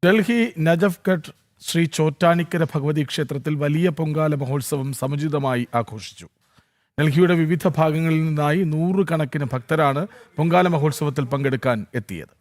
ഡൽഹി നജഫ്ഗഡ് ശ്രീ ചോറ്റാനിക്കര ഭഗവതി ക്ഷേത്രത്തിൽ വലിയ പൊങ്കാല മഹോത്സവം സമുചിതമായി ആഘോഷിച്ചു. ഡൽഹിയുടെ വിവിധ ഭാഗങ്ങളിൽ നിന്നായി നൂറുകണക്കിന് ഭക്തരാണ് പൊങ്കാല മഹോത്സവത്തിൽ പങ്കെടുക്കാൻ എത്തിയത്.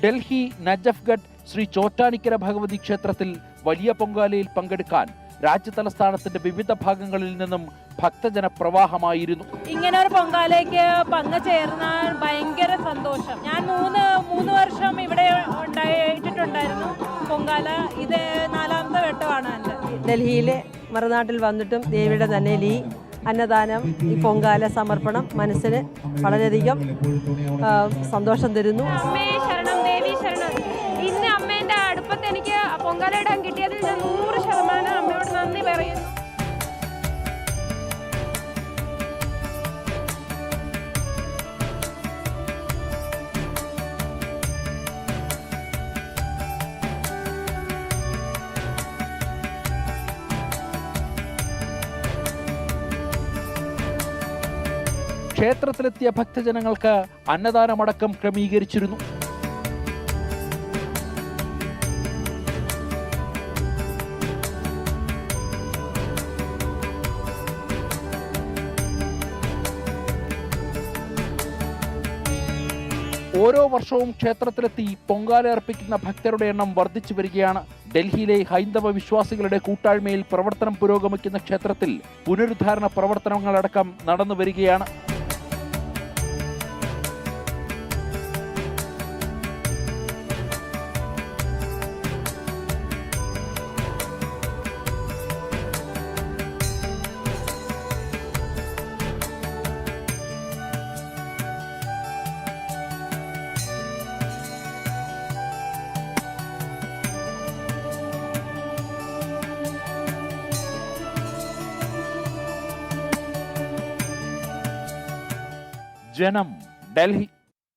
ഡൽഹി നജഫ്ഗഡ് ശ്രീ ചോറ്റാനിക്കര ഭഗവതി ക്ഷേത്രത്തിൽ വലിയ പൊങ്കാലയിൽ പങ്കെടുക്കാൻ രാജ്യതലസ്ഥാനത്തിന്റെ വിവിധ ഭാഗങ്ങളിൽ നിന്നും ഭക്തജന പ്രവാഹമായിരുന്നു. ഇങ്ങനെ ഒരു പൊങ്കാലയ്ക്ക് പങ്കുചേർന്നാൽ ഭയങ്കര സന്തോഷം. ഞാൻ മൂന്ന് വർഷം ഇവിടെ ഉണ്ടായിട്ടുണ്ടായിരുന്നു പൊങ്കാല. ഇത് 4ാമത്തെ വട്ടമാണ് എൻ്റെ. ഡൽഹിയിലെ മറുനാട്ടിൽ വന്നിട്ടും ദേവിയുടെ തന്നെ ഈ അന്നദാനം, ഈ പൊങ്കാല സമർപ്പണം മനസ്സിന് വളരെയധികം സന്തോഷം തരുന്നു. അമ്മേ ശരണം, ദേവി ശരണം. ഇന്ന് അമ്മേൻ്റെ അടുപ്പത്ത് എനിക്ക് പൊങ്കാല ഇടാൻ കിട്ടിയതിൽ ഞാൻ 100% അമ്മയോട് നന്ദി പറയുന്നു. ക്ഷേത്രത്തിലെത്തിയ ഭക്തജനങ്ങൾക്ക് അന്നദാനമടക്കം ക്രമീകരിച്ചിരുന്നു. ഓരോ വർഷവും ക്ഷേത്രത്തിലെത്തി പൊങ്കാല അർപ്പിക്കുന്ന ഭക്തരുടെ എണ്ണം വർദ്ധിച്ചു വരികയാണ്. ഡൽഹിയിലെ ഹൈന്ദവ വിശ്വാസികളുടെ കൂട്ടായ്മയിൽ പ്രവർത്തനം പുരോഗമിക്കുന്ന ക്ഷേത്രത്തിൽ പുനരുദ്ധാരണ പ്രവർത്തനങ്ങളടക്കം നടന്നു വരികയാണ്. ജനം, ഡൽഹി.